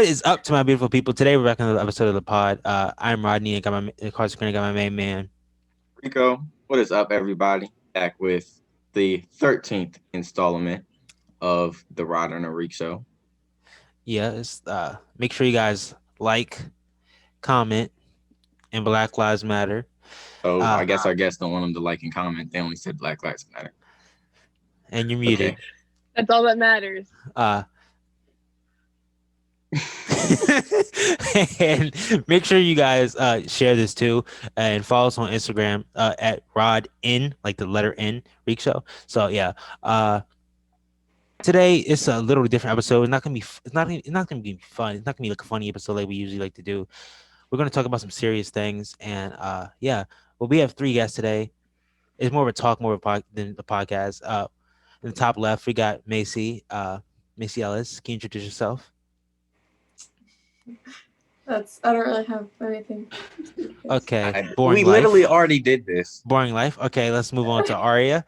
What is up to my beautiful people? Today we're back on another episode of the pod. I'm Rodney. I got my card screen. I got my main man. Rico, what is up, everybody? Back with the 13th installment of the Rod&Reek Show. Yeah, make sure you guys like, comment, and Black Lives Matter. So Uh, I guess our guests don't want them to like and comment. They only said Black Lives Matter. and you're muted. Okay. That's all that matters. And make sure you guys share this too and follow us on Instagram at Rod&, like the letter N, Reek Show. So yeah, today it's a little different episode. It's not gonna be. It's not gonna be fun. It's not gonna be like a funny episode like we usually like to do. We're gonna talk about some serious things, and yeah. Well, we have 3 guests today. It's more of a talk, more of a than the podcast. In the top left, we got Macy. Macy Ellis. Can you introduce yourself? I don't really have anything. Okay. We literally already did this. Boring life. Okay, let's move on to Arya.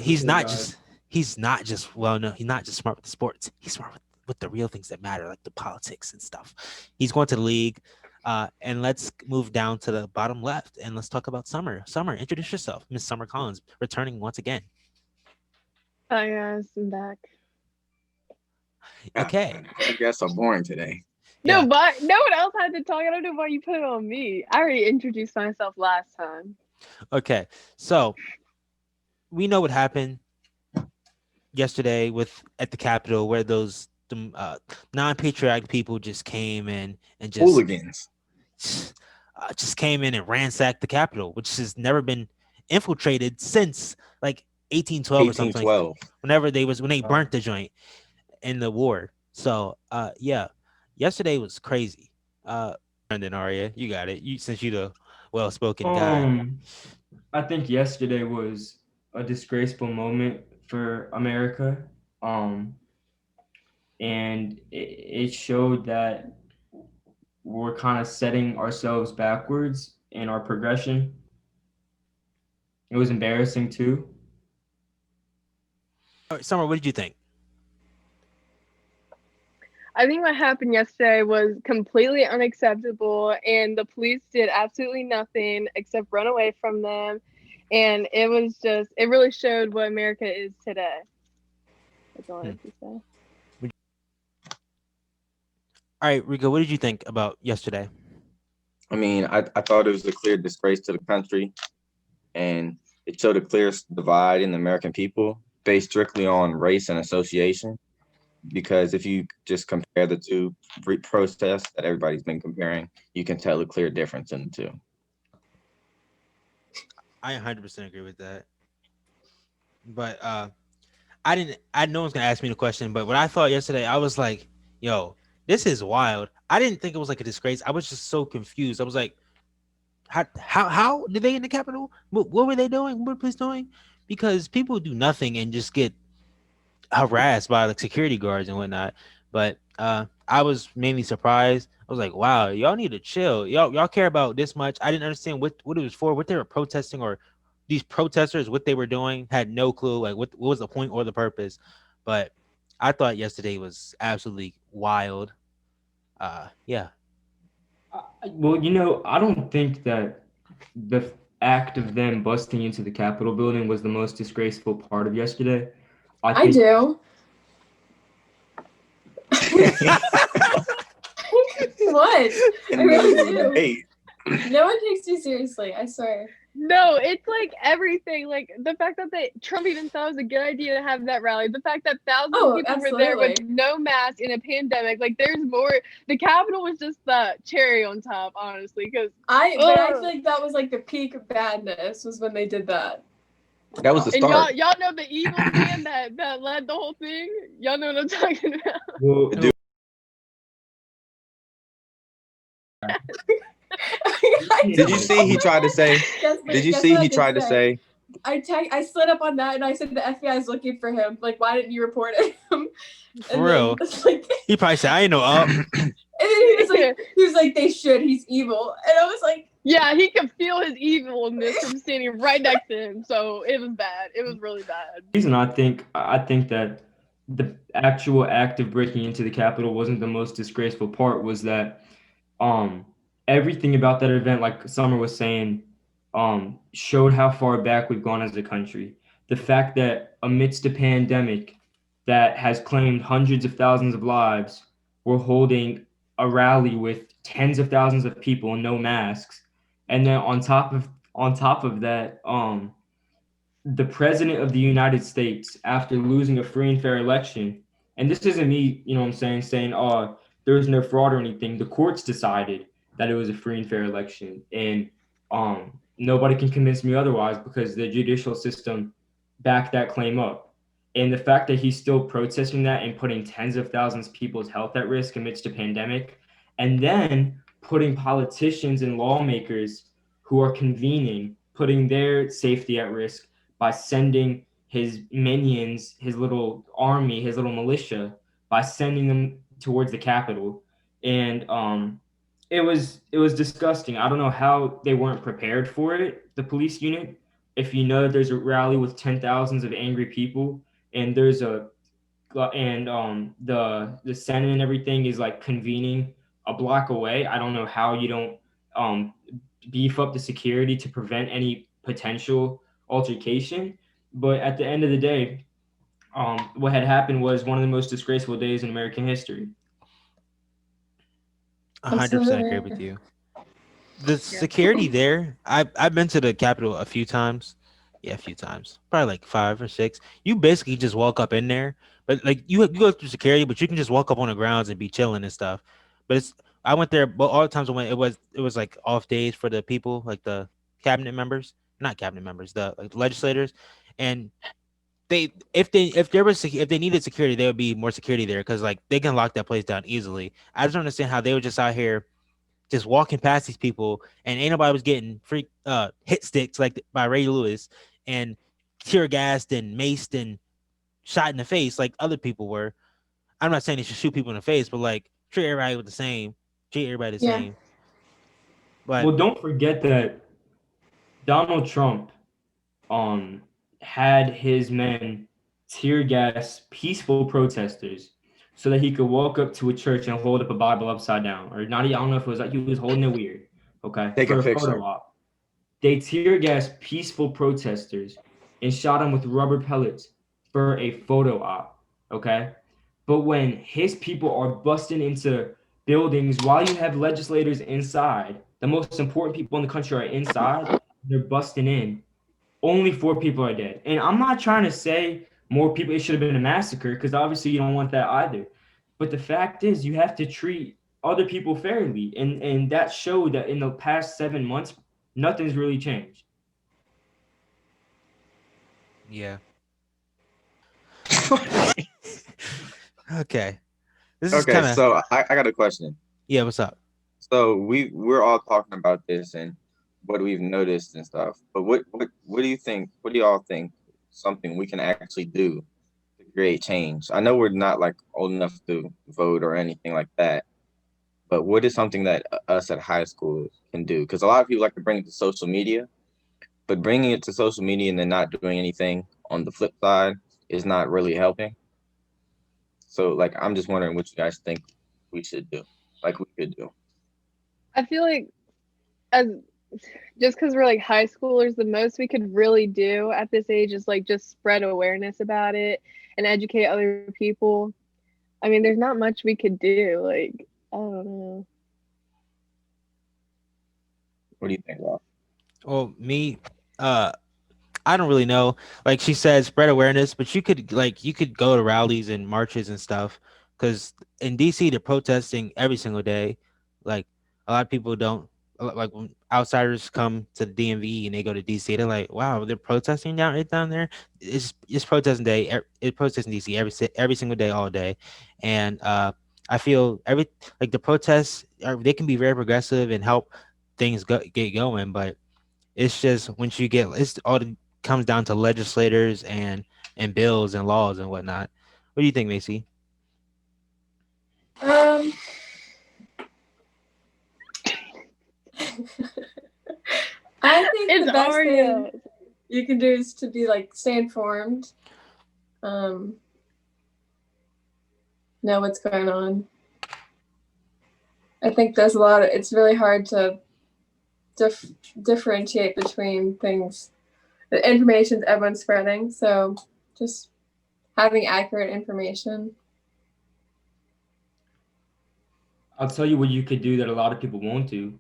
He's not just smart with the sports. He's smart with the real things that matter, like the politics and stuff. He's going to the league. And let's move down to the bottom left and let's talk about Summer. Summer, introduce yourself. Miss Summer Collins, returning once again. Hi guys, I'm back. Okay. I guess I'm boring today. No, Yeah. but no one else had to talk. I don't know why you put it on me. I already introduced myself last time. Okay, so we know what happened yesterday at the Capitol, where those non-patriotic people just came in and just Hooligans. Just came in and ransacked the Capitol, which has never been infiltrated since like 1812 or something. 1812. When they burnt the joint in the war. So yeah, yesterday was crazy. Brendan, Arya, you got it. Since you the well-spoken guy. I think yesterday was a disgraceful moment for America. And it showed that we're kind of setting ourselves backwards in our progression. It was embarrassing too. All right, Summer, what did you think? I think what happened yesterday was completely unacceptable, and the police did absolutely nothing except run away from them. And it really showed what America is today. That's all I have to say. All right, Rico, what did you think about yesterday? I mean, I thought it was a clear disgrace to the country, and it showed a clear divide in the American people based strictly on race and association. Because if you just compare the two protests that everybody's been comparing, you can tell a clear difference in the two. I 100% agree with that. But no one's gonna ask me the question, but what I thought yesterday, I was like, yo, this is wild. I didn't think it was like a disgrace. I was just so confused. I was like, how did they get in the Capitol? What were they doing? What were the police doing? Because people do nothing and just get harassed by like security guards and whatnot. But I was mainly surprised. I was like, wow, y'all need to chill. Y'all care about this much. I didn't understand what it was for, what they were protesting, or these protesters, what they were doing. Had no clue like what was the point or the purpose. But I thought yesterday was absolutely wild. Yeah. Well, I don't think that the act of them busting into the Capitol building was the most disgraceful part of yesterday. I do. What? I really do. Hey. No one takes you seriously, I swear. No, it's like everything. Like the fact that Trump even thought it was a good idea to have that rally. The fact that thousands of people were there with no mask in a pandemic. Like there's more. The Capitol was just the cherry on top, honestly. But I feel like that was like the peak of badness was when they did that. That was the start. And y'all know the evil man that led the whole thing. Y'all know what I'm talking about. Well, did you see he tried to say? Did you see he tried to say? I slid up on that and I said the FBI is looking for him. Like, why didn't you report him? For real? Like, he probably said, "I ain't know up." And then he was like, "They should. He's evil." And I was like, yeah, he could feel his evilness from standing right next to him. So it was bad. It was really bad. The reason I think that the actual act of breaking into the Capitol wasn't the most disgraceful part. Was that um everything about that event, like Summer was saying, showed how far back we've gone as a country. The fact that amidst a pandemic that has claimed hundreds of thousands of lives, we're holding a rally with tens of thousands of people and no masks. And then on top of that, the president of the United States, after losing a free and fair election, and this isn't me, you know what I'm saying, oh, there was no fraud or anything. The courts decided that it was a free and fair election. And nobody can convince me otherwise because the judicial system backed that claim up. And the fact that he's still protesting that and putting tens of thousands of people's health at risk amidst a pandemic, and then putting politicians and lawmakers who are convening, putting their safety at risk by sending his minions, his little army, his little militia, by sending them towards the Capitol. And it was disgusting. I don't know how they weren't prepared for it, the police unit. If you know there's a rally with 10,000s of angry people, and there's a and the Senate and everything is like convening a block away. I don't know how you don't um beef up the security to prevent any potential altercation. But at the end of the day, what had happened was one of the most disgraceful days in American history. 100% agree with you. The security there, I've been to the Capitol a few times. Yeah, a few times, probably like 5 or 6. You basically just walk up in there, but like you go through security, but you can just walk up on the grounds and be chilling and stuff. But it's I went there, but all the times I went, it was like off days for the people, like the cabinet members, not cabinet members, the like, legislators, and if they needed security, there would be more security there because like they can lock that place down easily. I just don't understand how they were just out here just walking past these people, and ain't nobody was getting free hit sticks like by Ray Lewis and tear gassed and maced and shot in the face like other people were. I'm not saying they should shoot people in the face, but like treat everybody the Yeah. same. But Well, don't forget that Donald Trump um had his men tear gas peaceful protesters so that he could walk up to a church and hold up a Bible upside down. Or not, I don't know if it was like he was holding it weird, okay, Take a for a photo picture. op. They tear gas peaceful protesters and shot them with rubber pellets for a photo op, okay? But when his people are busting into buildings while you have legislators inside, the most important people in the country are inside, they're busting in, only 4 people are dead. And I'm not trying to say more people, it should have been a massacre, because obviously you don't want that either. But the fact is, you have to treat other people fairly. And that showed that in the past 7 months, nothing's really changed. yeah. Okay. This is Okay, kind of so I got a question. yeah. What's up? So we're all talking about this and what we've noticed and stuff. But what do you think? What do y'all think? Something we can actually do to create change? I know we're not like old enough to vote or anything like that. But what is something that us at high school can do? Because a lot of people like to bring it to social media, but bringing it to social media and then not doing anything on the flip side is not really helping. So like I'm just wondering what you guys think we should do, like we could do. I feel like as just because we're like high schoolers, the most we could really do at this age is like just spread awareness about it and educate other people. I mean, there's not much we could do. Like, I don't know. What do you think, Rob? Well, me, uh, I don't really know. Like she said, spread awareness, but you could go to rallies and marches and stuff. Because in DC, they're protesting every single day. Like a lot of people don't like when outsiders come to the DMV and they go to DC. They're like, "Wow, they're protesting down there." It's protesting day. It's protesting DC every single day, all day, and I feel like the protests they can be very progressive and help things get going, but it's just once you get it's all comes down to legislators and bills and laws and whatnot. What do you think, Macy? Um, I think It's the best Arya. thing you can do is to be like stay informed. know what's going on. I think there's it's really hard to differentiate between things. The information everyone's spreading, so just having accurate information. I'll tell you what you could do that a lot of people won't do.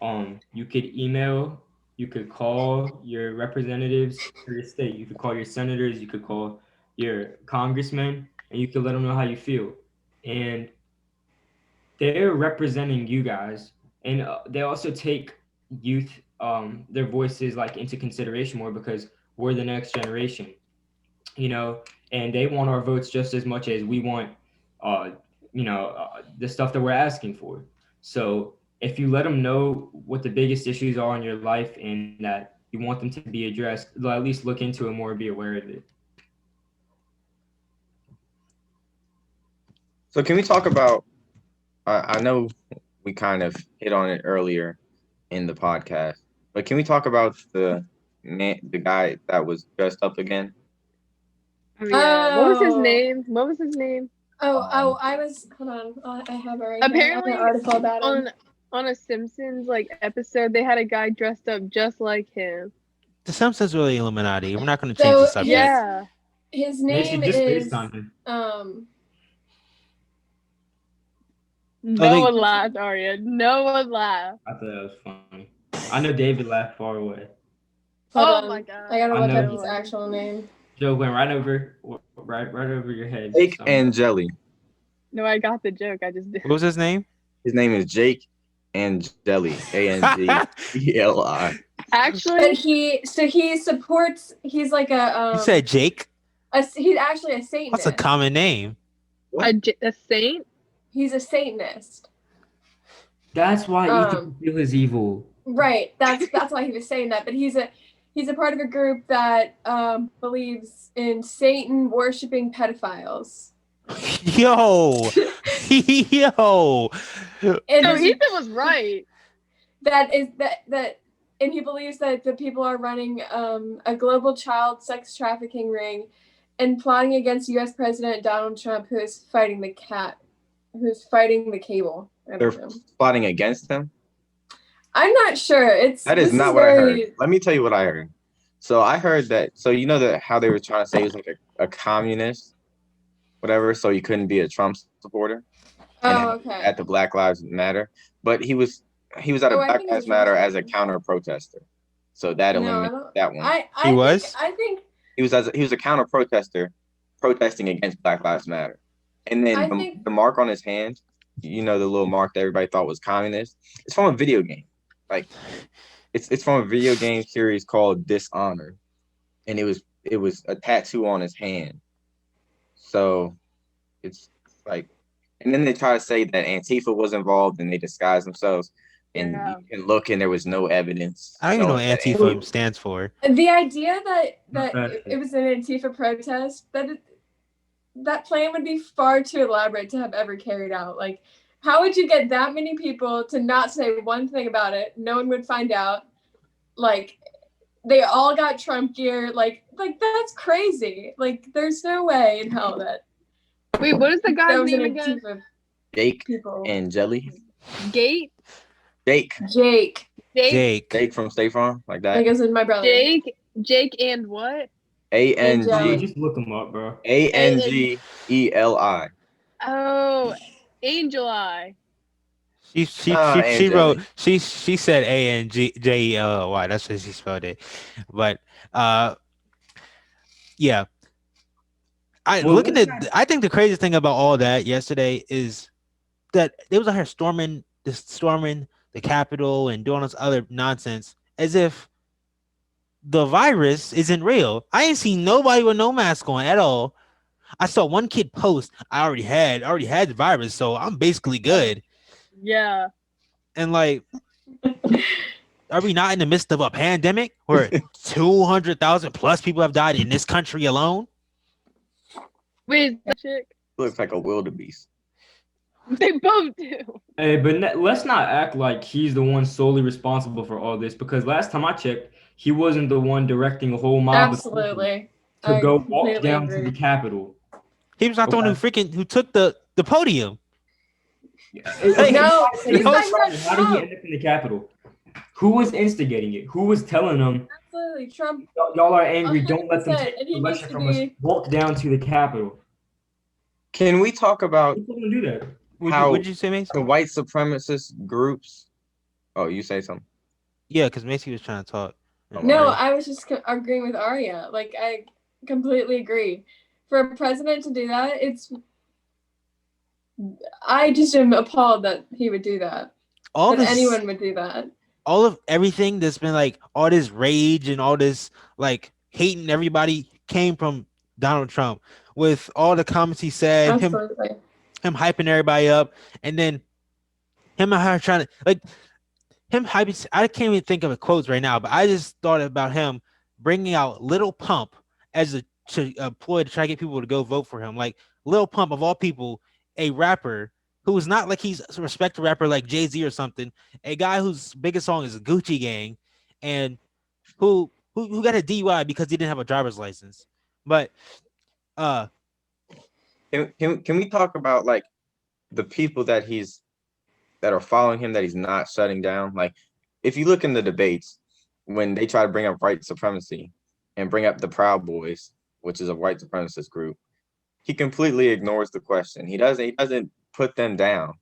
You could email, you could call your representatives for your state, you could call your senators, you could call your congressmen, and you could let them know how you feel. And they're representing you guys, and they also take youth, their voices like into consideration more because we're the next generation, and they want our votes just as much as we want, the stuff that we're asking for. So if you let them know what the biggest issues are in your life and that you want them to be addressed, they'll at least look into it more and be aware of it. So can we talk about? I know we kind of hit on it earlier in the podcast, but can we talk about the guy that was dressed up again? Oh, yeah. What was his name? I was. Hold on. I have it right Apparently, here. I have an article about him. On a Simpsons episode, they had a guy dressed up just like him. The Simpsons really Illuminati. We're not going to change the subject. Yeah. His Macy, name just is FaceTime him. No one laughed, Arya. No one laughed. I thought that was funny. I know David laughed far away. My god! I gotta look up his actual name. Joe went right over your head. Jake and Jelly. No, I got the joke. I just did. What was his name? His name is Jake and Jelly. ANGELI. Actually, but he supports. He's like a. You said Jake? He's actually a Satanist. That's a common name. A saint? He's a Satanist. That's why Ethan feel is evil. Right. That's why he was saying that. But he's a part of a group that believes in Satan worshiping pedophiles. Yo. And so Ethan was right. That and he believes that the people are running a global child sex trafficking ring and plotting against U.S. President Donald Trump, who's fighting the cable. They're plotting against him? I'm not sure. That is not what I heard. Let me tell you what I heard. So I heard that, how they were trying to say he was like a communist, whatever, so he couldn't be a Trump supporter. Okay. At the Black Lives Matter. But he was at a Black Lives Matter as a counter protester. So that eliminated that one. I think he was a counter protester protesting against Black Lives Matter. And then the mark on his hand, the little mark that everybody thought was communist, it's from a video game. It's from a video game series called Dishonored. And it was a tattoo on his hand. So it's and then they try to say that Antifa was involved and they disguised themselves. And you can look and there was no evidence. I don't even know what Antifa stands for. The idea that it was an Antifa protest, that plan would be far too elaborate to have ever carried out. How would you get that many people to not say one thing about it? No one would find out. They all got Trump gear. That's crazy. There's no way in hell that. Wait, what is the guy's name again? Jake and Jelly. Jake from State Farm, like that. I guess it's my brother. Jake and what? ANG. Just look him up, bro. ANGELI. Oh, Angel Eye. She wrote she said ANGELY. That's what she spelled it. But yeah. I think the craziest thing about all that yesterday is that they was out here storming the Capitol and doing this other nonsense as if the virus isn't real. I ain't seen nobody with no mask on at all. I saw one kid post, I already had the virus, so I'm basically good. Yeah. And are we not in the midst of a pandemic where 200,000 plus people have died in this country alone? Wait, is that chick? Looks like a wildebeest. They both do. Hey, but let's not act like he's the one solely responsible for all this, because last time I checked, he wasn't the one directing a whole mob Absolutely. to go walk down to the Capitol. He was not the one who took the podium. No, he's How talking about did he Trump. end up in the Capitol? Who was instigating it? Who was telling them, Absolutely, Trump. y'all are angry, don't let them 100%, take and the he needs election to from us. be. Walk down to the Capitol. Can we talk about People don't do that. What'd you say, Macy? the white supremacist groups? Oh, you say something? Yeah, because Macy was trying to talk. No, I was just agreeing with Arya. Like, I completely agree. For a president to do that, I just am appalled that he would do that. Anyone would do that. All of everything that's been like all this rage and all this like hating everybody came from Donald Trump with all the comments he said, Absolutely. him hyping everybody up, and then him out here trying to like him hyping. I can't even think of a quotes right now, but I just thought about him bringing out Little Pump as a ploy to try to get people to go vote for him. Like Lil Pump of all people, a rapper who is not like he's a respected rapper like Jay-Z or something, a guy whose biggest song is Gucci Gang, and who got a DUI because he didn't have a driver's license. But can we talk about like the people that are following him that he's not shutting down? Like, if you look in the debates when they try to bring up white supremacy and bring up the Proud Boys, which is a white supremacist group, he completely ignores the question. He doesn't put them down.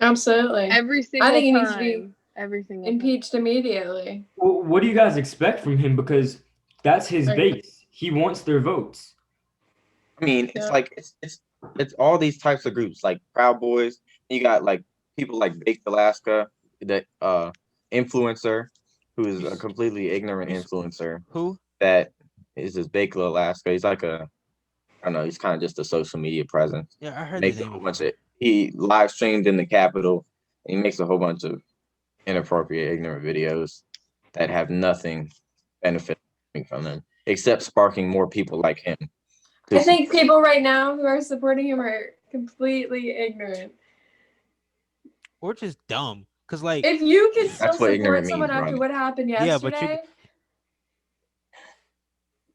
Absolutely. Every single I think he time. needs to be impeached immediately. Well, what do you guys expect from him? Because that's his base. He wants their votes. I mean, it's like it's all these types of groups, like Proud Boys. You got like people like Baked Alaska, the influencer, who is a completely ignorant influencer. Who? That is just Baked Alaska. He's like I don't know. He's kind of just a social media presence. Yeah, I heard Makes a whole bunch of. He live streamed in the Capitol, and he makes a whole bunch of inappropriate, ignorant videos that have nothing benefiting from them except sparking more people like him. I think people right now who are supporting him are completely ignorant. Or just dumb. Because, like, if you can still support someone after what happened yesterday,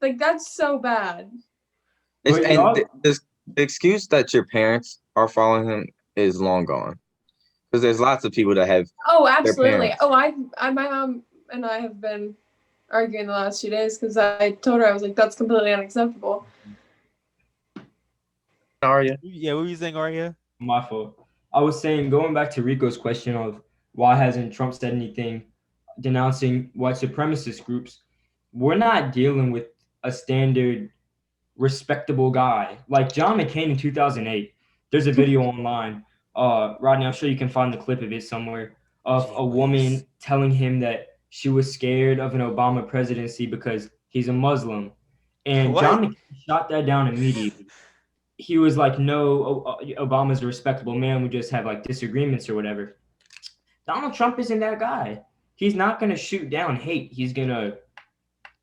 like, that's so bad. And the excuse that your parents are following him is long gone. Because there's lots of people that have. Oh, absolutely. Oh, my mom and I have been arguing the last 2 days because I told her, I was like, that's completely unacceptable. Arya? Yeah, what were you saying, Arya? My fault. I was saying, going back to Rico's question of why hasn't Trump said anything denouncing white supremacist groups, we're not dealing with a standard respectable guy. Like John McCain in 2008, there's a video online. Rodney, I'm sure you can find the clip of it somewhere, of a woman telling him that she was scared of an Obama presidency because he's a Muslim. And John McCain shot that down immediately. He was like, no, Obama's a respectable man. We just have like disagreements or whatever. Donald Trump isn't that guy. He's not going to shoot down hate. He's going to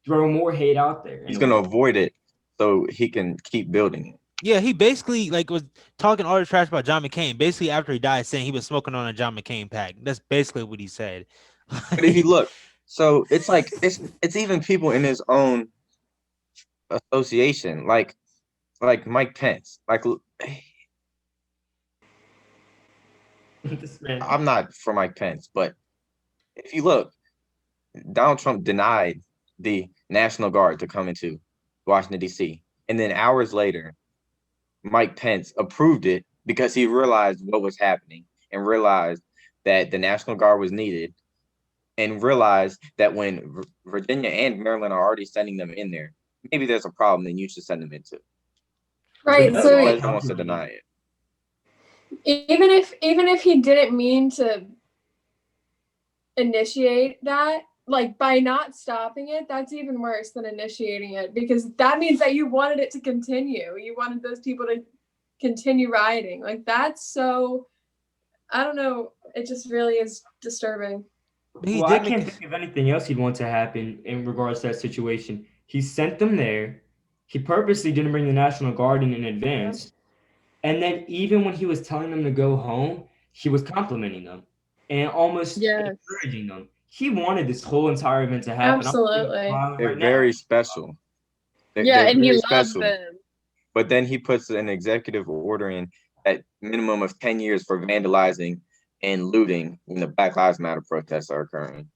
throw more hate out there. He's going to avoid it so he can keep building it. Yeah, he basically like was talking all the trash about John McCain. Basically, after he died, saying he was smoking on a John McCain pack. That's basically what he said. But if you look, so it's like it's even people in his own association, like Mike Pence. Like, I'm not for Mike Pence, but if you look, Donald Trump denied the National Guard to come into Washington, D.C. And then hours later, Mike Pence approved it because he realized what was happening and realized that the National Guard was needed and realized that when Virginia and Maryland are already sending them in there, maybe there's a problem, then you should send them into. Right. So So the president wants to deny it. Even if he didn't mean to initiate that, like by not stopping it, that's even worse than initiating it, because that means that you wanted it to continue. You wanted those people to continue rioting. Like, that's so, I don't know. It just really is disturbing. Well, I can't think of anything else he'd want to happen in regards to that situation. He sent them there. He purposely didn't bring the National Guard in advance. And then even when he was telling them to go home, he was complimenting them and almost encouraging them. He wanted this whole entire event to happen. Absolutely. They're very special. And he loves them. but then he puts an executive order in at minimum of 10 years for vandalizing and looting when the Black Lives Matter protests are occurring.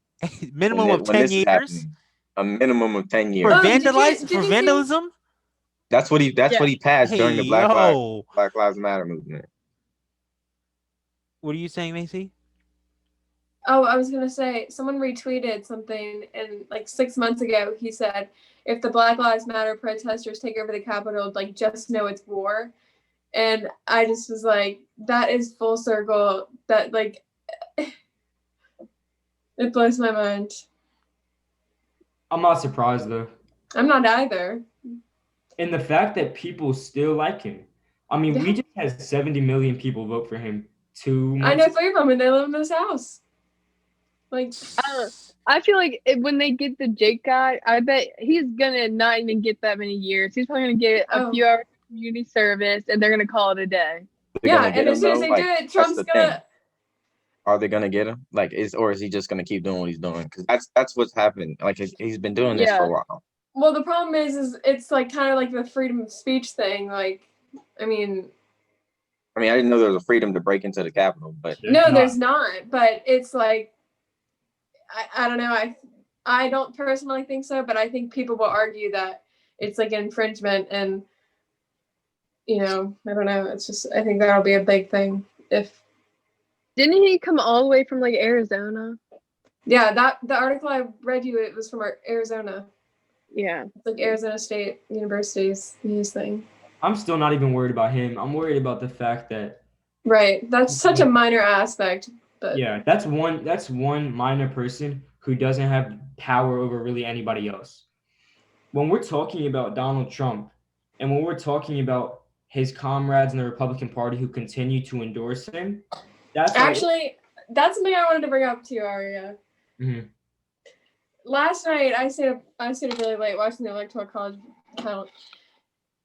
Minimum of When 10 this is years happening, a minimum of 10 for years. Oh, did for you see- vandalism. That's what he passed Hey, during the Black Lives Matter movement. What are you saying, Macy? Oh, I was gonna say someone retweeted something, and like 6 months ago, he said, "If the Black Lives Matter protesters take over the Capitol, like just know it's war." And I just was like, "That is full circle." That like, it blows my mind. I'm not surprised though. I'm not either. And the fact that people still like him. I mean, we Yeah. just had 70 million people vote for him 2 I months know 3 of them, and they live in this house. Like, I feel like when they get the Jake guy, I bet he's gonna not even get that many years. He's probably gonna get a few hours of community service, and they're gonna call it a day. yeah, and as soon as they do it, Trump's gonna. Are they gonna get him? Like, is he just gonna keep doing what he's doing? Because that's what's happened. Like, he's been doing this for a while. Well, the problem is it's like kind of like the freedom of speech thing. Like, I mean, I didn't know there was a freedom to break into the Capitol, but there's not. But it's like, I don't know. I don't personally think so, but I think people will argue that it's like infringement, and I don't know. It's just, I think that'll be a big thing. If didn't he come all the way from like Arizona? Yeah, the article I read you, it was from Arizona. Yeah, it's like Arizona State University's news thing. I'm still not even worried about him. I'm worried about the fact that that's such a minor aspect. But yeah, that's one minor person who doesn't have power over really anybody else. When we're talking about Donald Trump, and when we're talking about his comrades in the Republican Party who continue to endorse him, that's something I wanted to bring up to you, Arya. Mm-hmm. Last night I stayed up really late watching the Electoral College count,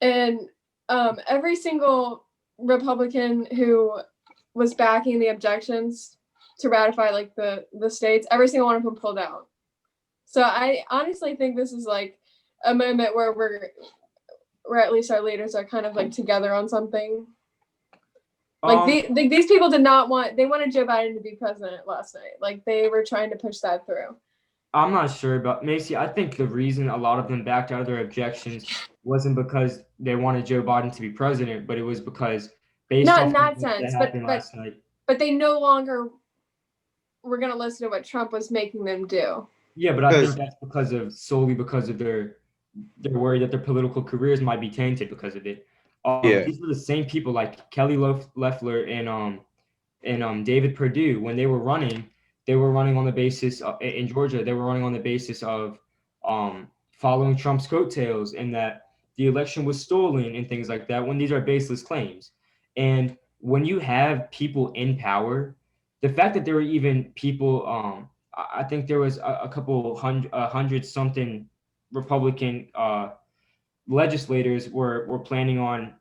and every single Republican who was backing the objections to ratify like the states, every single one of them pulled out. So I honestly think this is like a moment where we're at least our leaders are kind of like together on something. Like these people they wanted Joe Biden to be president last night. Like they were trying to push that through. I'm not sure about Macy. I think the reason a lot of them backed out of their objections wasn't because they wanted Joe Biden to be president, but it was because based not off in that sense, last night. But they no longer were going to listen to what Trump was making them do. Yeah, but I think that's solely because of they're worried that their political careers might be tainted because of it. These were the same people like Kelly Loeffler and David Perdue. When they were running on the basis in Georgia. They were running on the basis of following Trump's coattails and that the election was stolen and things like that. When these are baseless claims, and when you have people in power, the fact that there were even people, I think there was a couple hundred something Republican legislators were planning on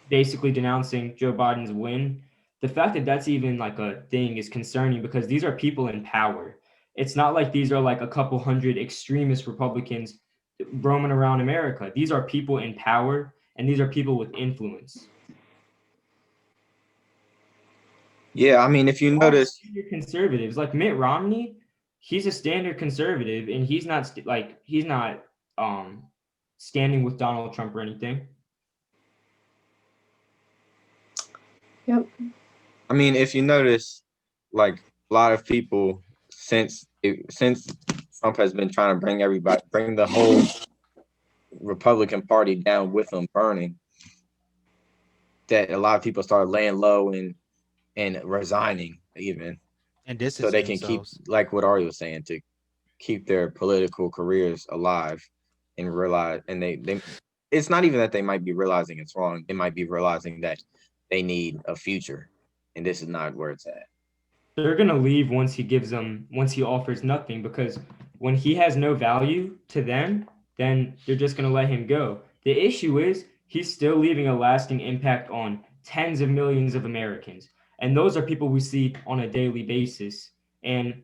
basically denouncing Joe Biden's win. The fact that that's even like a thing is concerning because these are people in power. It's not like these are like a couple hundred extremist Republicans roaming around America. These are people in power, and these are people with influence. Yeah, if you notice, conservatives like Mitt Romney, he's a standard conservative, and he's not standing with Donald Trump or anything. Yep. If you notice, like a lot of people since Trump has been trying to bring the whole Republican Party down with him burning, that a lot of people started laying low and resigning even. And this so they can keep, like what Arya was saying, to keep their political careers alive and realize, and they it's not even that they might be realizing it's wrong. They might be realizing that they need a future, and this is not where it's at. They're going to leave once he offers nothing, because when he has no value to them, then they're just going to let him go. The issue is he's still leaving a lasting impact on tens of millions of Americans. And those are people we see on a daily basis. And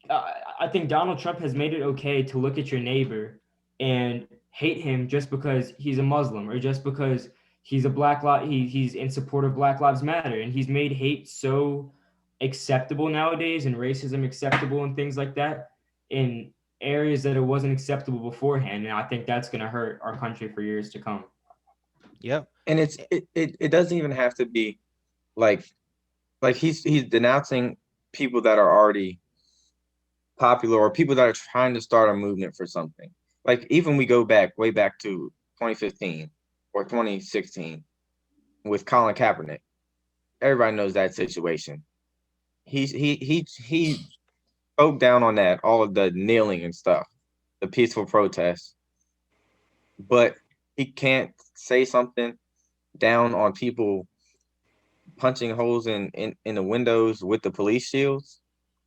I think Donald Trump has made it okay to look at your neighbor and hate him just because he's a Muslim or just because he's he's in support of Black Lives Matter, and he's made hate so acceptable nowadays and racism acceptable and things like that in areas that it wasn't acceptable beforehand, and I think that's going to hurt our country for years to come. Yep. And it doesn't even have to be like he's denouncing people that are already popular or people that are trying to start a movement for something. Like even we go way back to 2015 or 2016 with Colin Kaepernick. Everybody knows that situation. He spoke down on that, all of the kneeling and stuff, the peaceful protests. But he can't say something down on people punching holes in the windows with the police shields.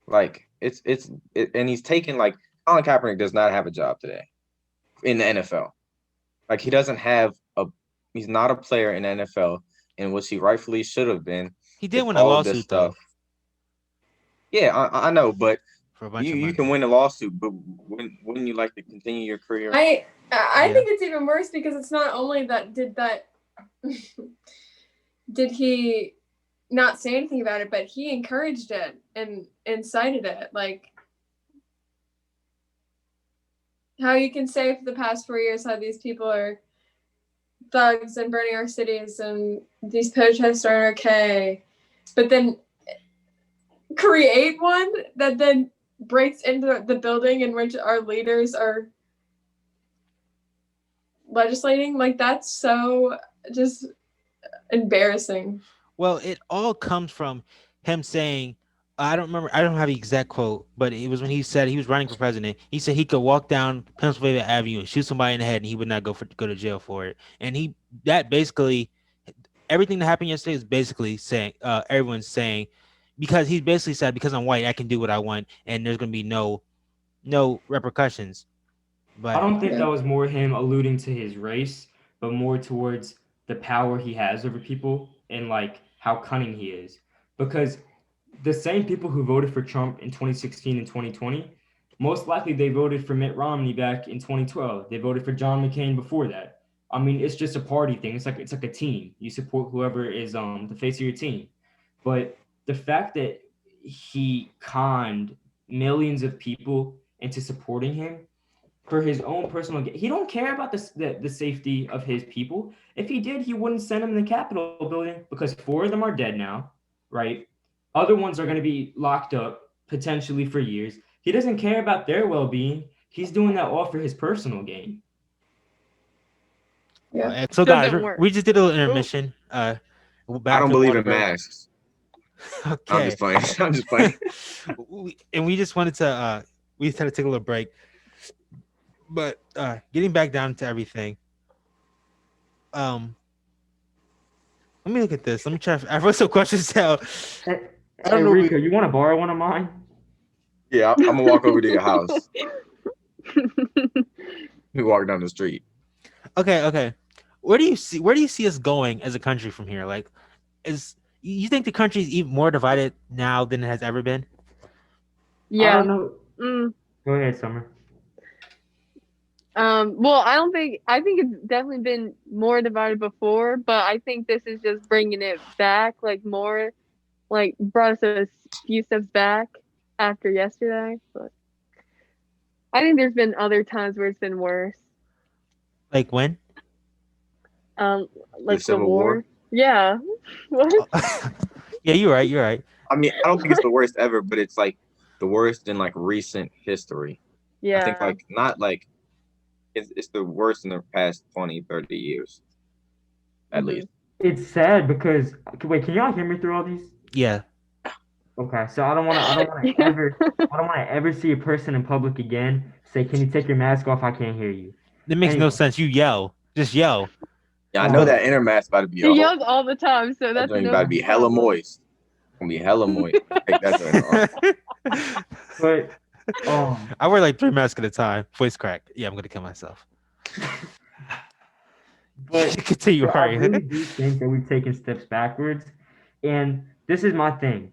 Like and he's taking like Colin Kaepernick does not have a job today in the NFL. Like he's not a player in the NFL, in which he rightfully should have been. He did win a lawsuit though. Yeah, I know, but for a bunch you can win a lawsuit, but wouldn't you like to continue your career? I think it's even worse because it's not only did he not say anything about it, but he encouraged it and incited it. Like how you can say for the past 4 years how these people are thugs and burning our cities and these protests aren't okay, but then create one that then breaks into the building in which our leaders are legislating. Like that's so just embarrassing. Well, it all comes from him saying, I don't have the exact quote, but it was when he said he was running for president. He said he could walk down Pennsylvania Avenue and shoot somebody in the head and he would not go to jail for it. And that basically, everything that happened yesterday is basically saying, everyone's saying, because he basically said, because I'm white, I can do what I want and there's going to be no repercussions. But I don't think that was more him alluding to his race, but more towards the power he has over people and like how cunning he is. Because the same people who voted for Trump in 2016 and 2020, most likely they voted for Mitt Romney back in 2012. They voted for John McCain before that. I mean, it's just a party thing. It's like a team. You support whoever is the face of your team. But the fact that he conned millions of people into supporting him for his own personal gain. He don't care about the safety of his people. If he did, he wouldn't send them in the Capitol building because 4 of them are dead now, right? Other ones are going to be locked up potentially for years. He doesn't care about their well-being. He's doing that all for his personal gain. Yeah. So guys, we just did a little intermission. I don't believe in masks. Okay. I'm just playing. And we just wanted to we just had to take a little break. But getting back down to everything, let me look at this. Let me try. I wrote some questions down. I don't know. Rico, you want to borrow one of mine? Yeah, I'm gonna walk over to your house. We walk down the street. Okay. Where do you see us going as a country from here? Like, you think the country is even more divided now than it has ever been? Yeah. I don't know. Go ahead, Summer. Well, I think it's definitely been more divided before, but I think this is just bringing it back, like more, like brought us a few steps back after yesterday. But I think there's been other times where it's been worse. Like when? Like the Civil War. Yeah. What? Yeah, you're right. I mean, I don't think it's the worst ever, but it's like the worst in like recent history. Yeah. I think like not like it's the worst in the past 20, 30 years. At least. It's sad because wait, can y'all hear me through all these? Yeah. Okay, so I don't want to ever see a person in public again say, "Can you take your mask off? I can't hear you." It makes no sense. You yell. Just yell. Yeah, I know that inner mask about to be. He yells all the time, so that's about to be hella moist. Gonna be hella moist. Take that off. But I wear like 3 masks at a time. Voice crack. Yeah, I'm gonna kill myself. But continue. I really do think that we've taken steps backwards, and this is my thing.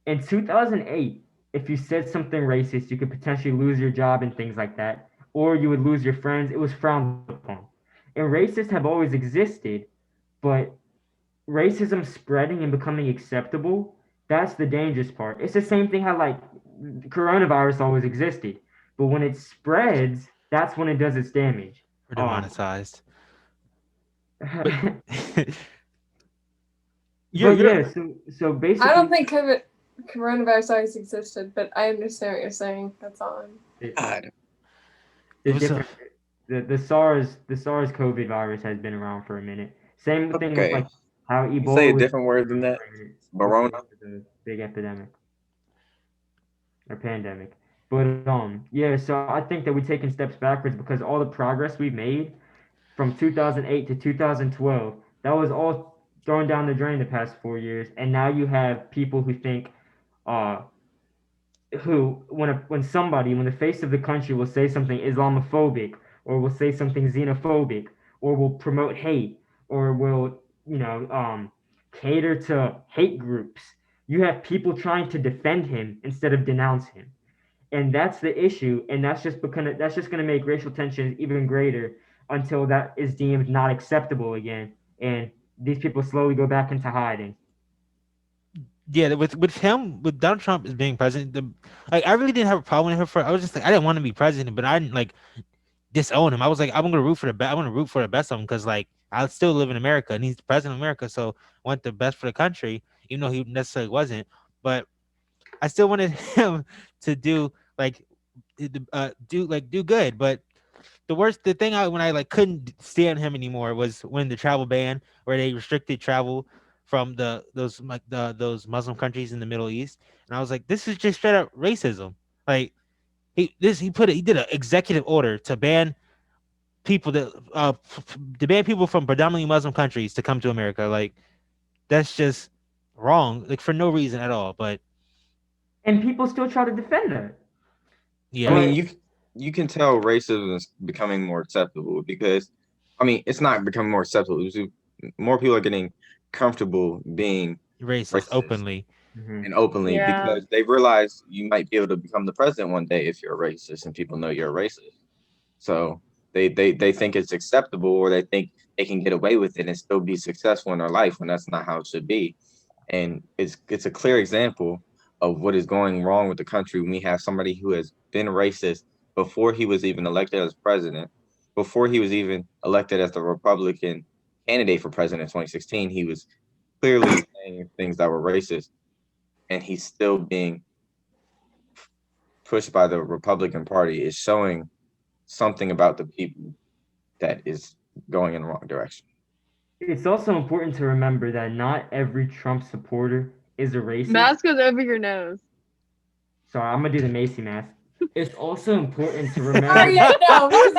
In 2008, if you said something racist, you could potentially lose your job and things like that. or you would lose your friends. It was frowned upon. And racists have always existed, but racism spreading and becoming acceptable, that's the dangerous part. It's the same thing how like coronavirus always existed, but when it spreads, that's when it does its damage. Or demonetized. But But you're yeah, so basically, I don't think coronavirus always existed, but I understand what you're saying. That's all. God. the It was different the SARS COVID virus has been around for a minute. Same thing with Okay. like how Say Ebola a was different word than that. for a minute before Barona. the big epidemic or pandemic. But yeah, so I think that we're taking steps backwards because all the progress we've made from 2008 to 2012, that was all thrown down the drain the past 4 years, and now you have people who think, uh, who when the face of the country will say something Islamophobic or will say something xenophobic or will promote hate or will cater to hate groups, you have people trying to defend him instead of denounce him, and that's the issue, and that's just going to make racial tensions even greater until that is deemed not acceptable again, and these people slowly go back into hiding. yeah, with Donald Trump as being president, like I really didn't have a problem with him for. I was just like I didn't want to be president, but I didn't like disown him. I was like I'm gonna root for the best. I'm gonna root for the best of him because like I still live in America and he's the president of America, so I want the best for the country, even though he necessarily wasn't. But I still wanted him to do like do good. But the thing when I like couldn't stand him anymore was when the travel ban where they restricted travel from those Muslim countries in the Middle East, and I was like, this is just straight up racism. Like he did an executive order to ban people to ban people from predominantly Muslim countries to come to America. Like that's just wrong, like for no reason at all. But And people still try to defend that. I yeah, mean, But you can tell racism is becoming more acceptable because, I mean, it's not becoming more acceptable. More people are getting comfortable being racist racist openly. mhm. and openly Yeah. because they realize you might be able to become the president one day if you're a racist and people know you're a racist. So they think it's acceptable or they think they can get away with it and still be successful in their life when that's not how it should be. And it's a clear example of what is going wrong with the country when we have somebody who has been racist before he was even elected as president, before he was even elected as the Republican candidate for president in 2016. He was clearly saying things that were racist, and he's still being pushed by the Republican Party. Is showing something about the people that is going in the wrong direction. It's also important to remember that not every Trump supporter is a racist. Mask goes over your nose. Sorry, I'm gonna do the Macy mask. It's also important to remember. Arya, no, because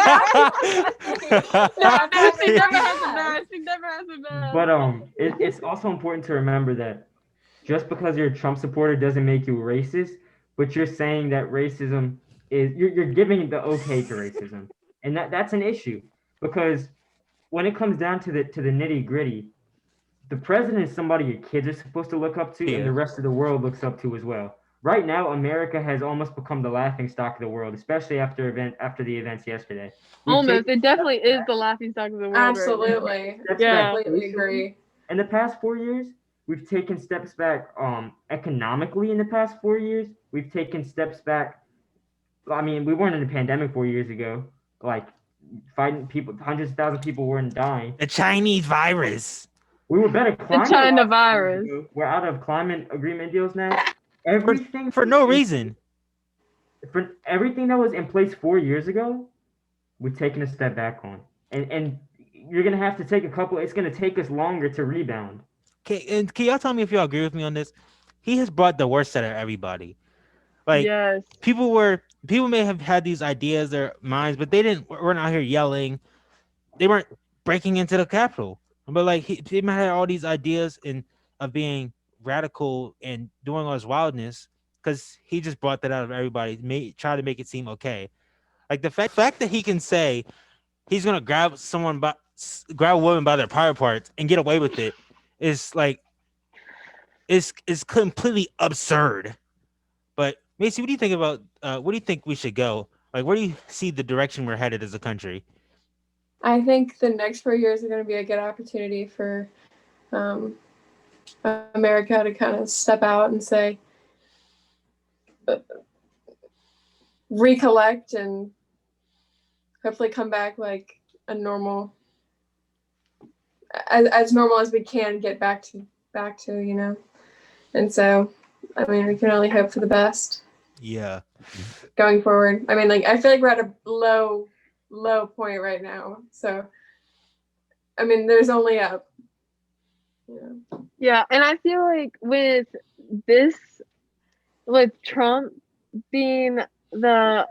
No, she never has a mask. She never has a mask. But it's also important to remember that just because you're a Trump supporter doesn't make you a racist, but you're saying that racism is you're giving the okay to racism, and that's an issue because when it comes down to the nitty gritty, the president is somebody your kids are supposed to look up to, Yeah. and the rest of the world looks up to as well. Right now, America has almost become the laughing stock of the world, especially after the events yesterday. Almost. It definitely is the laughing stock of the world. Right absolutely. Steps Yeah. back. Completely agree. In the past 4 years, we've taken steps back economically. In the past 4 years, we've taken steps back. I mean, we weren't in a pandemic 4 years ago. Like fighting people, hundreds of thousands of people weren't dying. The Chinese virus. We were better climate. China virus. We're out of climate agreement deals now. Everything For no reason. For everything that was in place 4 years ago, we've taken a step back on, and you're gonna have to take a couple. It's gonna take us longer to rebound. Can y'all tell me if y'all agree with me on this? He has brought the worst out of everybody. Like Yes. people may have had these ideas, their minds, but weren't out here yelling. They weren't breaking into the Capitol. But like they might have all these ideas of being radical and doing all this wildness because he just brought that out of everybody. Try to make it seem okay. Like the fact that he can say he's gonna grab a woman by their private parts and get away with it is like is completely absurd. But Macy, what do you think about what do you think we should go Like, where do you see the direction we're headed as a country? I think the next 4 years are going to be a good opportunity for America to kind of step out and say, recollect and hopefully come back like a normal, as normal as we can get back to, and so, I mean, we can only hope for the best. Yeah. Going forward. I mean, like, I feel like we're at a low point right now. So, I mean, there's only up. Yeah, and I feel like with Trump being the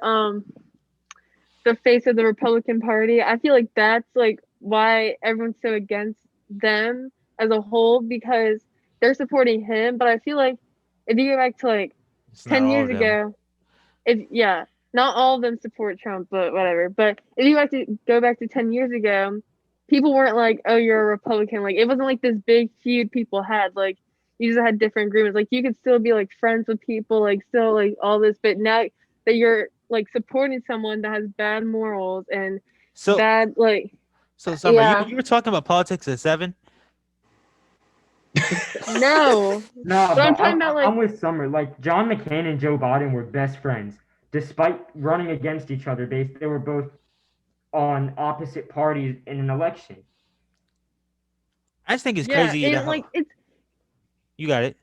face of the Republican Party, I feel like that's like why everyone's so against them as a whole, because they're supporting him. But I feel like if you go back to like 10 years ago, not all of them support Trump, but whatever. But if you have to go back to 10 years ago, people weren't like, oh, you're a Republican. Like, it wasn't like this big feud people had. Like, you just had different agreements. Like, you could still be like friends with people, like still like all this, but now that you're like supporting someone that has bad morals and bad like. So Summer, you were talking about politics at 7? No, but I'm talking about like I'm with Summer. Like John McCain and Joe Biden were best friends, despite running against each other. They were both on opposite parties in an election. I just think it's crazy. And like you got it.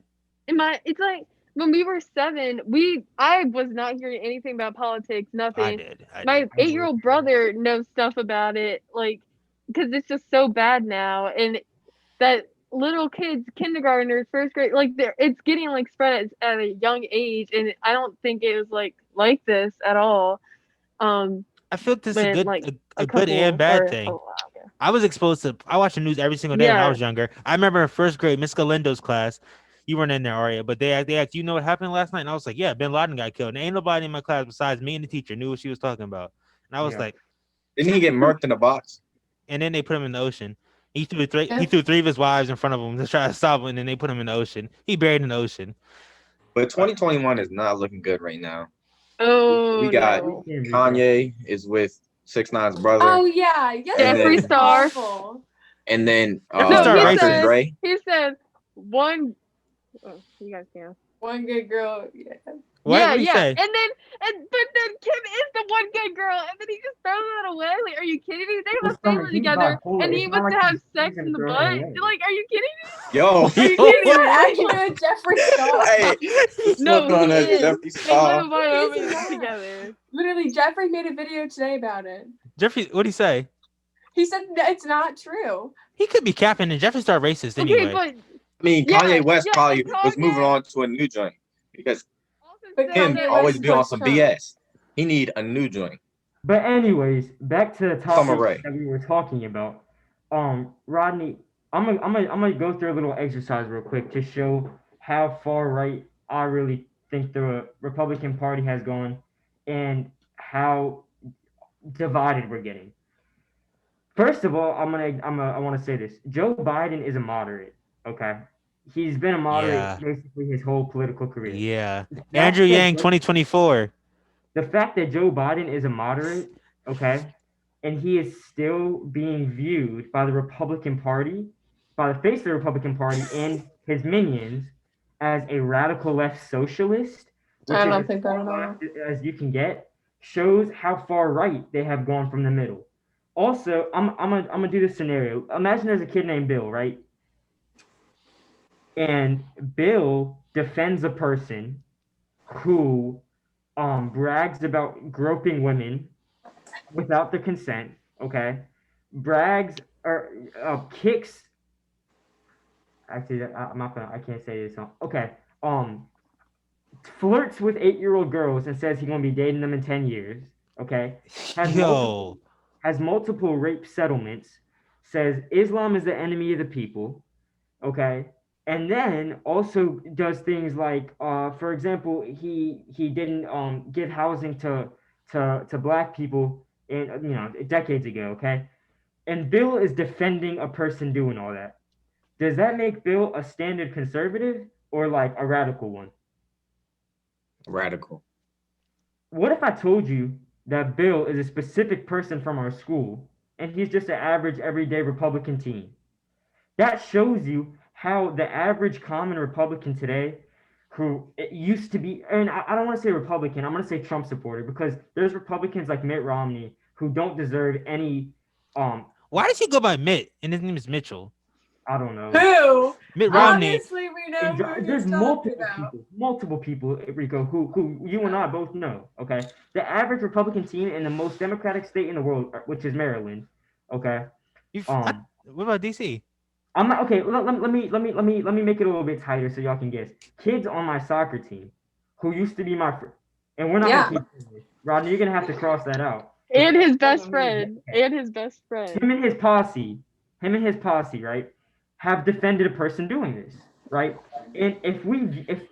It's like when we were 7, I was not hearing anything about politics. Nothing. I did. My 8-year-old brother knows stuff about it, like, because it's just so bad now, and that little kids, kindergartners, first grade, like it's getting like spread at a young age, and I don't think it was like this at all. I feel this is a good and bad thing. I was exposed to. I watched the news every single day when I was younger. I remember in first grade, Miss Galindo's class. You weren't in there, Arya, but they asked, you know what happened last night? And I was like, yeah, Bin Laden got killed. And ain't nobody in my class besides me and the teacher knew what she was talking about. And I was like, didn't he get murked in a box? And then they put him in the ocean. He threw 3 of his wives in front of him to try to stop him, and then they put him in the ocean. He buried in the ocean. But 2021 is not looking good right now. Oh, we got Kanye is with 6ix9ine's brother. Oh yeah, Jeffree Star. And then he said one. Oh, you guys can. One good girl. Yeah. Yeah. And then Kim is the one good girl, and then he just throws that away. Like, are you kidding me? They have a family together, and he wants to have sex in the butt. Like, are you kidding me? Yo, are you kidding me? Actually, with Jeffree Star. Hey, no, Jeffree Star. They live in Wyoming together. Literally, Jeffree made a video today about it. Jeffree, what'd he say? He said it's not true. He could be capping, and Jeffree Star racist anyway. But, I mean, Kanye West probably was moving on to a new joint because him always be on some BS. He need a new joint. But anyways, back to the topic that we were talking about. Rodney, I'm gonna go through a little exercise real quick to show how far right I really think the Republican Party has gone and how divided we're getting. First of all, I want to say this. Joe Biden is a moderate. Okay, he's been a moderate basically his whole political career. Yeah, Andrew Yang, 2024. The fact that Joe Biden is a moderate, okay, and he is still being viewed by the Republican Party, by the face of the Republican Party and his minions as a radical left socialist, which I don't think that as you can get, shows how far right they have gone from the middle. Also, I'm gonna do this scenario. Imagine there's a kid named Bill, right? And Bill defends a person who brags about groping women without their consent, okay? Brags or kicks. Actually, I can't say this. Okay. Flirts with 8-year-old girls and says he's gonna be dating them in 10 years. Okay. Has multiple rape settlements. Says Islam is the enemy of the people. Okay. And then also does things like, for example, he didn't give housing to black people in decades ago, okay? And Bill is defending a person doing all that. Does that make Bill a standard conservative or like a radical one? Radical. What if I told you that Bill is a specific person from our school, and he's just an average, everyday Republican teen. That shows you how the average common Republican today, who it used to be, and I don't want to say Republican, I'm going to say Trump supporter, because there's Republicans like Mitt Romney who don't deserve any. Why does he go by Mitt and his name is Mitchell? I don't know. Who? Mitt Romney. Honestly, we know who There's he's talking about. multiple people, Rico, who you and I both know. Okay, the average Republican team in the most democratic state in the world, which is Maryland. Okay. What about DC? I'm not okay. Let me make it a little bit tighter so y'all can guess. Kids on my soccer team, who used to be my friend, and we're not gonna keep doing this. Rodney, you're gonna have to cross that out. And his best friend. Him and his posse, right, have defended a person doing this, right? And if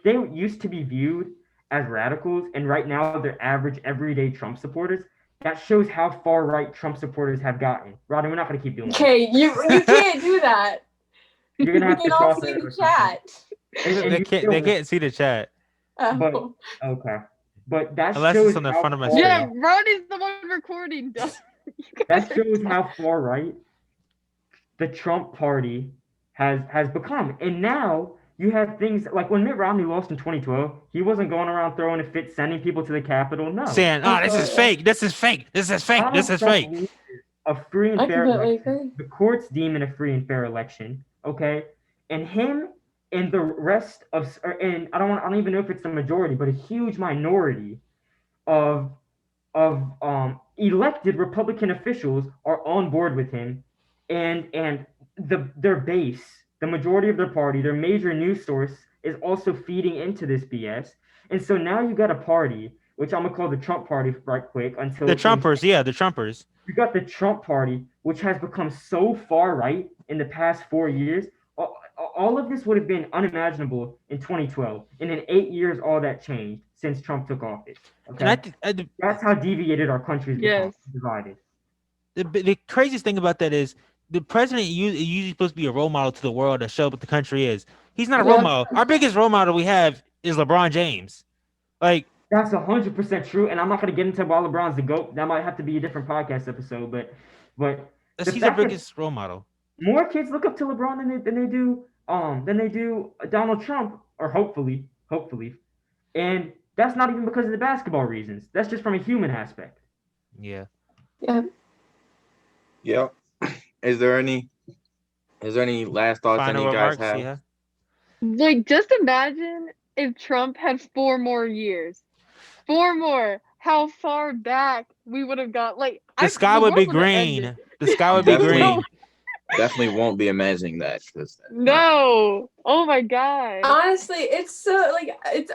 they used to be viewed as radicals, and right now they're average, everyday Trump supporters, that shows how far right Trump supporters have gotten. Rodney, we're not gonna keep doing that. Okay, you can't do that. You're gonna have We to can all cross see that the out. chat. They can't see the chat. But Oh. okay, but that Unless shows it's on the how front of my far- screen. Yeah, Ronnie's the one recording. That shows how far right the Trump party has become. And now you have things like when Mitt Romney lost in 2012, he wasn't going around throwing a fit, sending people to the Capitol. No. Saying, this is fake. This is fake. This is fake. This is fake. A free and I fair completely election. agree. The courts deem it a free and fair election. Okay. And him and the rest of, and I don't even know if it's the majority, but a huge minority of elected Republican officials are on board with him, and their base, the majority of their party, their major news source is also feeding into this BS. And so now you got a party, which I'm gonna call the Trump party right quick until The Trumpers, the Trumpers. You got the Trump party, which has become so far right in the past 4 years. All of this would have been unimaginable in 2012. And in 8 years, all that changed since Trump took office. Okay? And That's how deviated our country's become, divided. The craziest thing about that is the president usually supposed to be a role model to the world to show what the country is. He's not a role model. Our biggest role model we have is LeBron James. Like, that's 100% true, and I'm not going to get into why LeBron's the GOAT. That might have to be a different podcast episode, but he's our biggest role model. More kids look up to LeBron than they do Donald Trump, or hopefully, and that's not even because of the basketball reasons. That's just from a human aspect. Yeah. Yep. Is there any last thoughts Final any guys remarks, have? yeah. Like, just imagine if Trump had 4 more years. 4 more. How far back we would have got. Like, the sky would be green. The sky would be green. Definitely won't be imagining that. No. Oh my God. Honestly, it's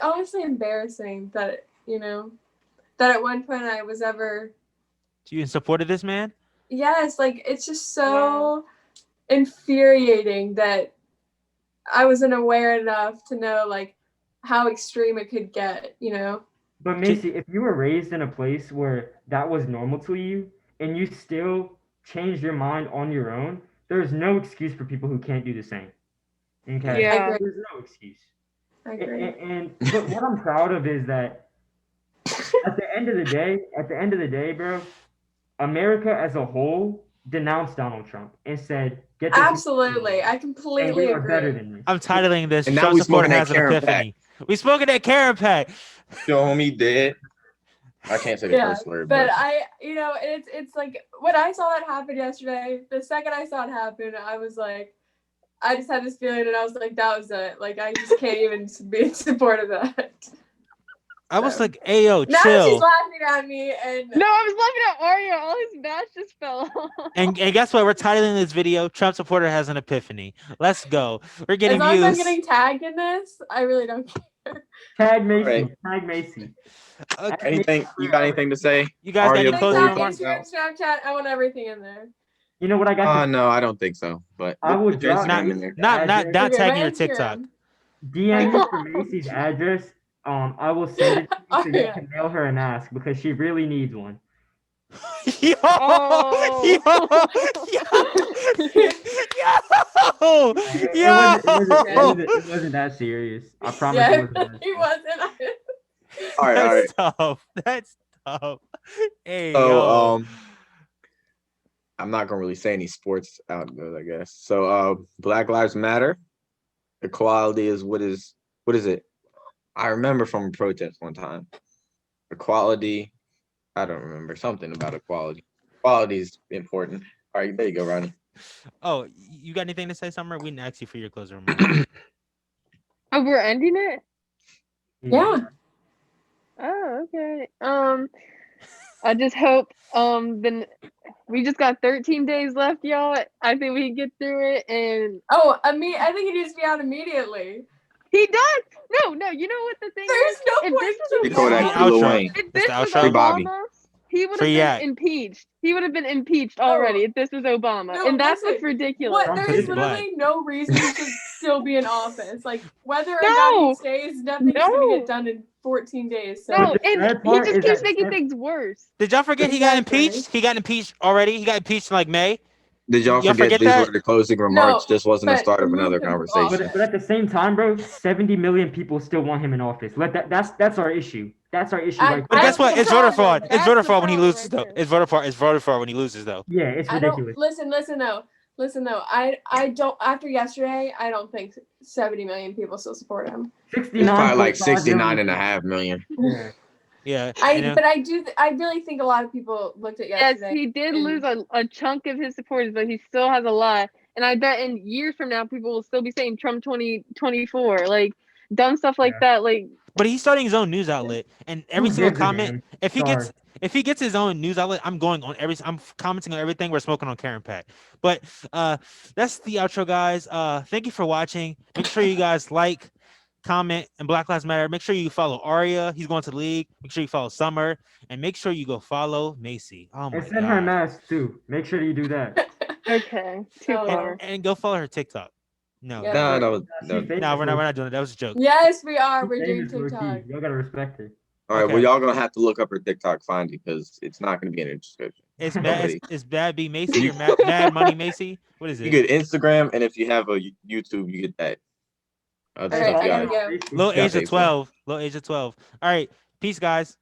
honestly embarrassing that, that at one point I was ever. You in support of this man? Yes, like it's just so infuriating that I wasn't aware enough to know like how extreme it could get, But Macy, if you were raised in a place where that was normal to you and you still changed your mind on your own, there's no excuse for people who can't do the same. Okay? Yeah. There's no excuse. I agree. But what I'm proud of is that at the end of the day, bro, America as a whole denounced Donald Trump and said, "Get this." Absolutely, I completely agree. Better than this. I'm titling this. And now Trump we supporter smoking has that an Karen epiphany. We smoking that Karen pack. Your homie dead. I can't say the first word, but it's like when I saw that happen yesterday. The second I saw it happen, I was like, I just had this feeling, and I was like, that was it. Like I just can't even be in support of that. I was like, "Ayo, Now chill." she's laughing at me, and No, I was laughing at Arya. All his mask just fell off. And guess what? We're titling this video, Trump supporter has an epiphany. Let's go. We're as getting long as I'm views. getting tagged in this, I really don't care. Tag Macy. Right. Tag Macy. anything you got anything to say? You guys got Arya, any closing before we remarks? close out? Snapchat, I want everything in there. You know what I got? No, I don't think so. But I would there's drop- Instagram in there. Not Okay, tagging your my TikTok. Instagram. DM Mr. Macy's address. I will send it to you so you Yeah. can mail her an ask because she really needs one. Yo, Oh. It wasn't that serious. I promise. Yeah, It wasn't that he wasn't. All right. That's tough. That's Hey, So yo. I'm not gonna really say any sports out there, I guess. So Black Lives Matter. Equality is what is it? I remember from a protest one time. Equality. I don't remember something about equality. Equality is important. All right, there you go, Ronnie. Oh, you got anything to say, Summer? We didn't ask you for your closing remarks. Oh, we're ending it? Yeah. Oh, okay. I just hope then we just got 13 days left, y'all. I think we can get through it, and Oh, I think he needs to be out immediately. he does. No, you know what the thing There's is? no If point this to was They call that The Obama, Lil outro. Wayne. if That's this the was outro. Free Bobby. Obama, he would have Free been Yak. impeached. He would have been impeached already if this was Obama, No, and that's what's listen, ridiculous. What? There This is is black. literally no reason he should still be in office. Like whether or not he No, stays, nothing's gonna no, get done in 14 days. So no, But the and sad he part just is keeps that making things worse. Did y'all forget he got Exactly. impeached? He got impeached already. He got impeached in like May. Did y'all Y'all forget forget these that? were the closing no, remarks? This wasn't the but start of remove another him from conversation. office. but at the same time, bro, 70 million people still want him in office. That's our issue. That's our issue right But there. guess what? That's It's the voter problem. fraud. It's That's voter the fraud when he problem loses, right though. there. It's voter fraud. It's voter fraud when he loses, though. Yeah, it's I don't ridiculous. listen though. I don't after yesterday, I don't think 70 million people still support him. It's probably like 69.5 69 million. and a half million. Yeah. Yeah. But I really think a lot of people looked at Yes, yesterday. he did and- lose a chunk of his supporters, but he still has a lot. And I bet in years from now, people will still be saying Trump 2024, like dumb stuff like that. Like, But he's starting his own news outlet, and every Who single gives a comment. damn? If he Sorry. gets his own news outlet, I'm going on every. I'm commenting on everything. We're smoking on Karen Pack. But that's the outro, guys. Thank you for watching. Make sure you guys like, comment, and Black Lives Matter. Make sure you follow Arya. He's going to the league. Make sure you follow Summer, and make sure you go follow Macy. Oh my And send her a god. mask too. Make sure you do that. okay, too Oh, far. And go follow her TikTok. No, Yeah. No, no, She's no. famous no, we're not. low- We're not doing it. That was a joke. Yes, we are. she's We're doing famous low TikTok. key. Y'all gotta respect her. All right, well, Okay. y'all gonna have to look up her TikTok find because it's not gonna be in the description. It's bad. Nobody. It's bad. B Macy or Mad Money Macy. What is You it? get Instagram, and if you have a YouTube, you get that. Other All right, stuff, I you gotta gotta, go. Low gotta age pay of for. 12. Low age of 12. All right. Peace, guys.